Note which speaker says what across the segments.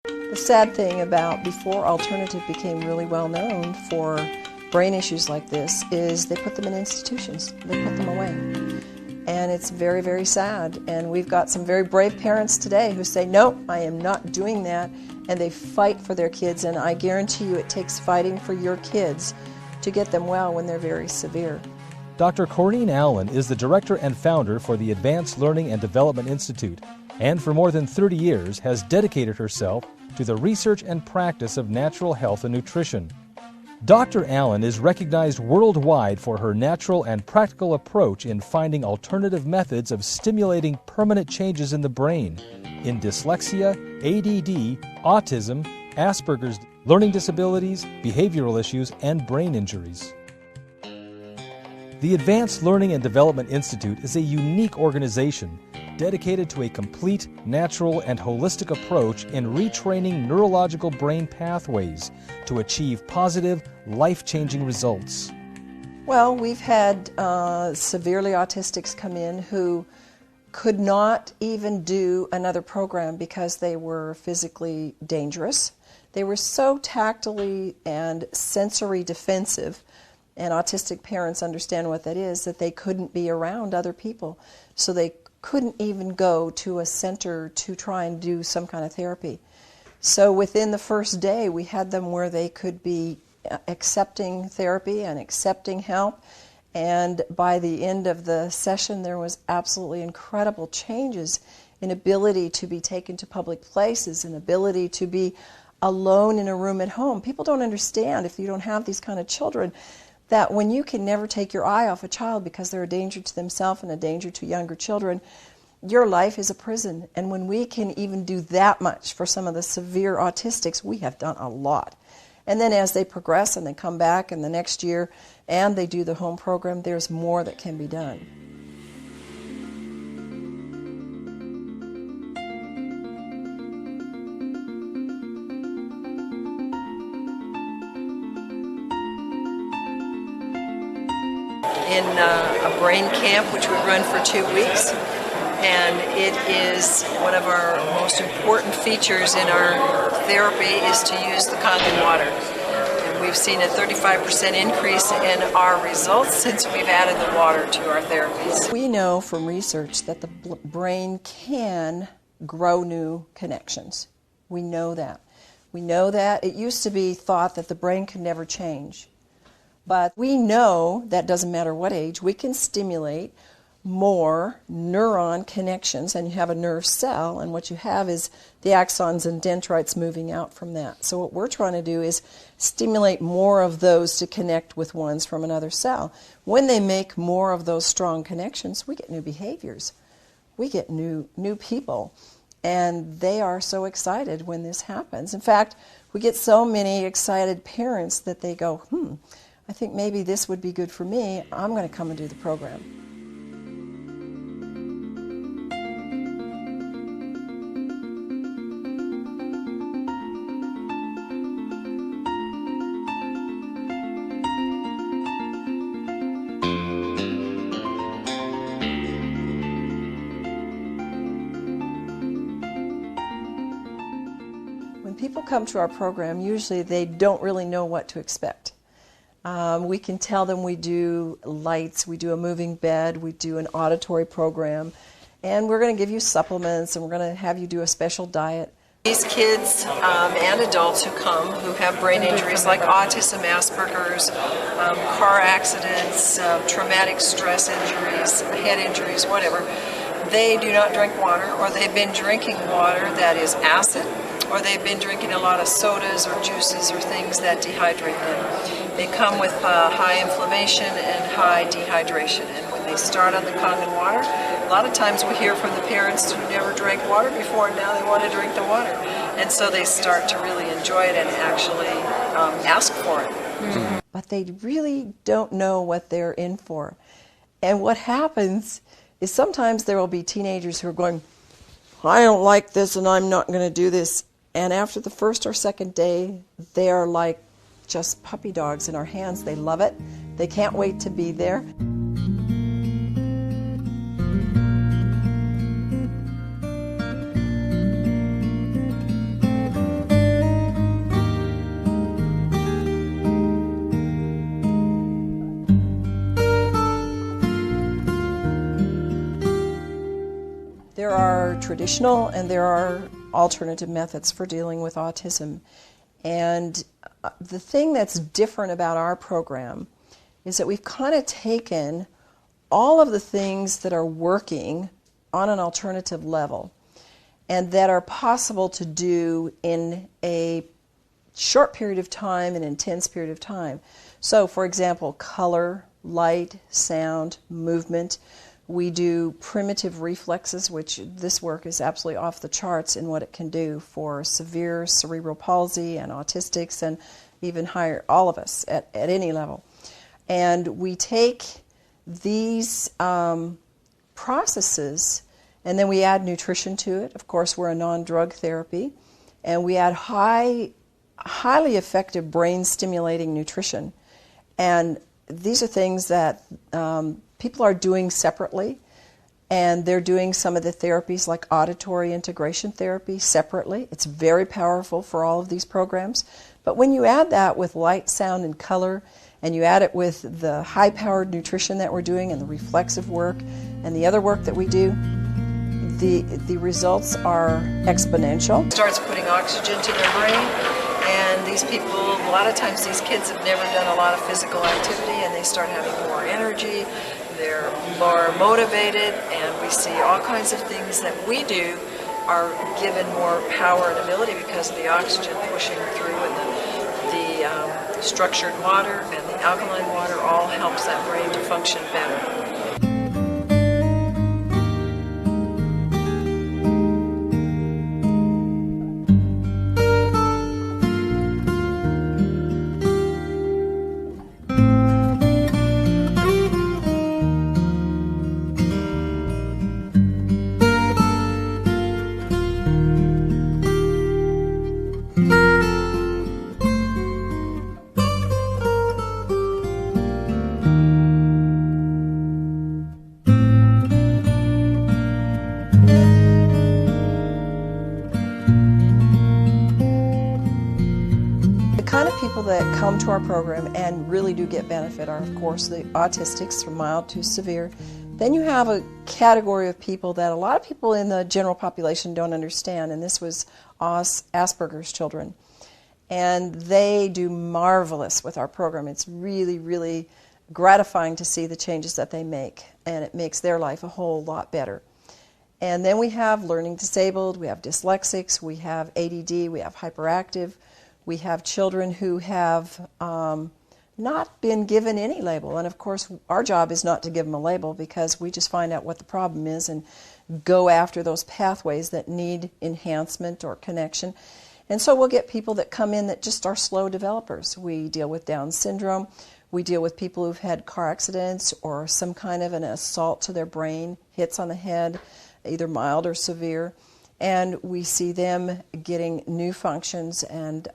Speaker 1: The sad thing about before alternative became really well known for brain issues like this is they put them in institutions. They put them away. And it's very, very sad. And we've got some very brave parents today who say, no, I am not doing that. And they fight for their kids. And I guarantee you it takes fighting for your kids to get them well when they're very severe.
Speaker 2: Dr. Corinne Allen is the director and founder for the Advanced Learning and Development Institute, and for more than 30 years has dedicated herself to the research and practice of natural health and nutrition. Dr. Allen is recognized worldwide for her natural and practical approach in finding alternative methods of stimulating permanent changes in the brain in dyslexia, ADD, autism, Asperger's, learning disabilities, behavioral issues, and brain injuries. The Advanced Learning and Development Institute is a unique organization dedicated to a complete, natural, and holistic approach in retraining neurological brain pathways to achieve positive, life-changing results.
Speaker 1: Well, we've had severely autistics come in who could not even do another program because they were physically dangerous. They were so tactily and sensory defensive, and autistic parents understand what that is, that they couldn't be around other people. So they couldn't even go to a center to try and do some kind of therapy. So within the first day, we had them where they could be accepting therapy and accepting help. And by the end of the session, there was absolutely incredible changes in ability to be taken to public places, and ability to be alone in a room at home. People don't understand, if you don't have these kind of children, that when you can never take your eye off a child because they're a danger to themselves and a danger to younger children, your life is a prison. And when we can even do that much for some of the severe autistics, we have done a lot. And then as they progress and they come back in the next year and they do the home program, there's more that can be done. In a brain camp which we run for 2 weeks, and it is one of our most important features in our therapy is to use the Kangen Water. And we've seen a 35% increase in our results since we've added the water to our therapies. We know from research that the brain can grow new connections. We know that. We know that. It used to be thought that the brain could never change. But we know that doesn't matter what age, we can stimulate more neuron connections, and you have a nerve cell, and what you have is the axons and dendrites moving out from that. So what we're trying to do is stimulate more of those to connect with ones from another cell. When they make more of those strong connections, we get new behaviors. We get new people, and they are so excited when this happens. In fact, we get so many excited parents that they go, I think maybe this would be good for me. I'm going to come and do the program. When people come to our program, usually they don't really know what to expect. We can tell them we do lights, we do a moving bed, we do an auditory program, and we're going to give you supplements, and we're going to have you do a special diet. These kids and adults who come who have brain injuries like autism, Asperger's, car accidents, traumatic stress injuries, head injuries, whatever, they do not drink water, or they've been drinking water that is acid, or they've been drinking a lot of sodas or juices or things that dehydrate them. They come with high inflammation and high dehydration, and when they start on the Kangen Water, a lot of times we hear from the parents who never drank water before, and now they want to drink the water. And so they start to really enjoy it and actually ask for it. Mm-hmm. But they really don't know what they're in for. And what happens is sometimes there will be teenagers who are going, I don't like this and I'm not going to do this. And after the first or second day, they are like just puppy dogs in our hands. They love it. They can't wait to be there. are traditional and there are alternative methods for dealing with autism. And the thing that's different about our program is that we've kind of taken all of the things that are working on an alternative level and that are possible to do in a short period of time, an intense period of time. So, for example, color, light, sound, movement. We do primitive reflexes, which this work is absolutely off the charts in what it can do for severe cerebral palsy and autistics and even higher, all of us at any level. And we take these processes and then we add nutrition to it. Of course, we're a non-drug therapy. And we add highly effective brain-stimulating nutrition. And these are things that people are doing separately, and they're doing some of the therapies like auditory integration therapy separately. It's very powerful for all of these programs. But when you add that with light, sound, and color, and you add it with the high-powered nutrition that we're doing and the reflexive work and the other work that we do, the results are exponential. It starts putting oxygen to their brain, and these people, a lot of times these kids have never done a lot of physical activity, and they start having more energy, they're more motivated, and we see all kinds of things that we do are given more power and ability because of the oxygen pushing through, and the structured water and the alkaline water all helps that brain to function better. People that come to our program and really do get benefit are, of course, the autistics from mild to severe. Then you have a category of people that a lot of people in the general population don't understand, and this was Asperger's children. And they do marvelous with our program. It's really, really gratifying to see the changes that they make, and it makes their life a whole lot better. And then we have learning disabled, we have dyslexics, we have ADD, we have hyperactive. We have children who have not been given any label. And of course, our job is not to give them a label because we just find out what the problem is and go after those pathways that need enhancement or connection. And so we'll get people that come in that just are slow developers. We deal with Down syndrome. We deal with people who've had car accidents or some kind of an assault to their brain, hits on the head, either mild or severe. And we see them getting new functions and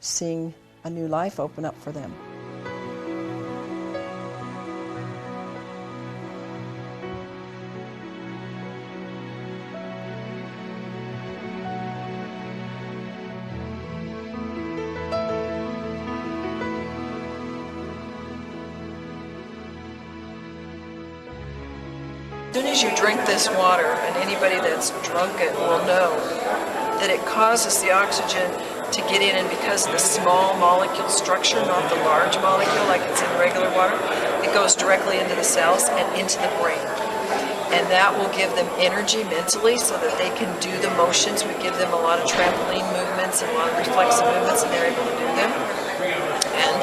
Speaker 1: seeing a new life open up for them. As soon as you drink this water, and anybody that's drunk it will know that it causes the oxygen to get in, and because of the small molecule structure, not the large molecule like it's in regular water, it goes directly into the cells and into the brain. And that will give them energy mentally so that they can do the motions. We give them a lot of trampoline movements and a lot of reflexive movements, and they're able to do them. And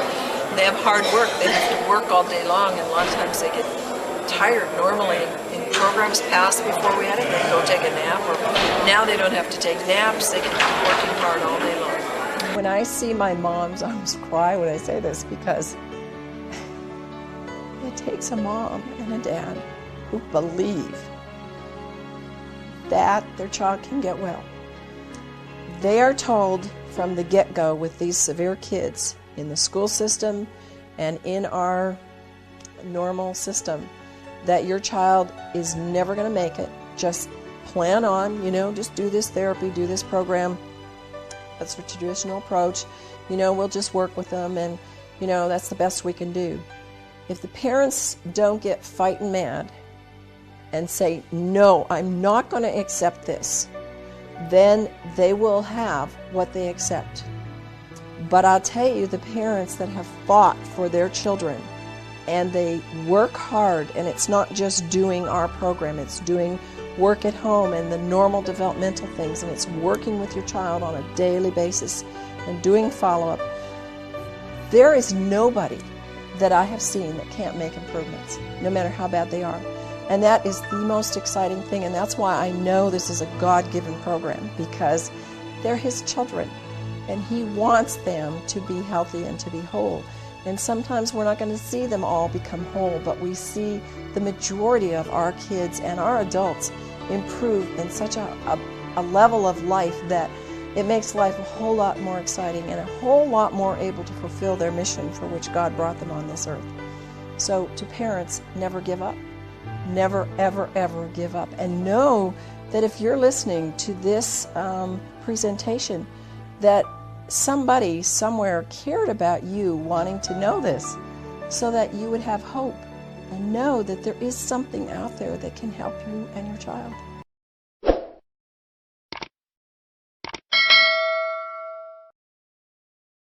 Speaker 1: they have hard work. They have to work all day long, and a lot of times they get tired normally. In programs past before we had it, they'd go take a nap, or now they don't have to take naps, they can keep working hard all day long. When I see my moms, I almost cry when I say this because it takes a mom and a dad who believe that their child can get well. They are told from the get-go with these severe kids in the school system and in our normal system that your child is never going to make it. Just plan on, just do this therapy, do this program. That's the traditional approach. We'll just work with them, and, that's the best we can do. If the parents don't get fighting mad and say, no, I'm not going to accept this, then they will have what they accept. But I'll tell you, the parents that have fought for their children and they work hard, and it's not just doing our program, it's doing work at home and the normal developmental things, and it's working with your child on a daily basis and doing follow-up. There is nobody that I have seen that can't make improvements, no matter how bad they are. And that is the most exciting thing, and that's why I know this is a God-given program, because they're His children, and He wants them to be healthy and to be whole. And sometimes we're not going to see them all become whole, but we see the majority of our kids and our adults improve in such a level of life that it makes life a whole lot more exciting and a whole lot more able to fulfill their mission for which God brought them on this earth. So to parents, never give up. Never, ever, ever give up. And know that if you're listening to this presentation, that somebody somewhere cared about you wanting to know this so that you would have hope and know that there is something out there that can help you and your child.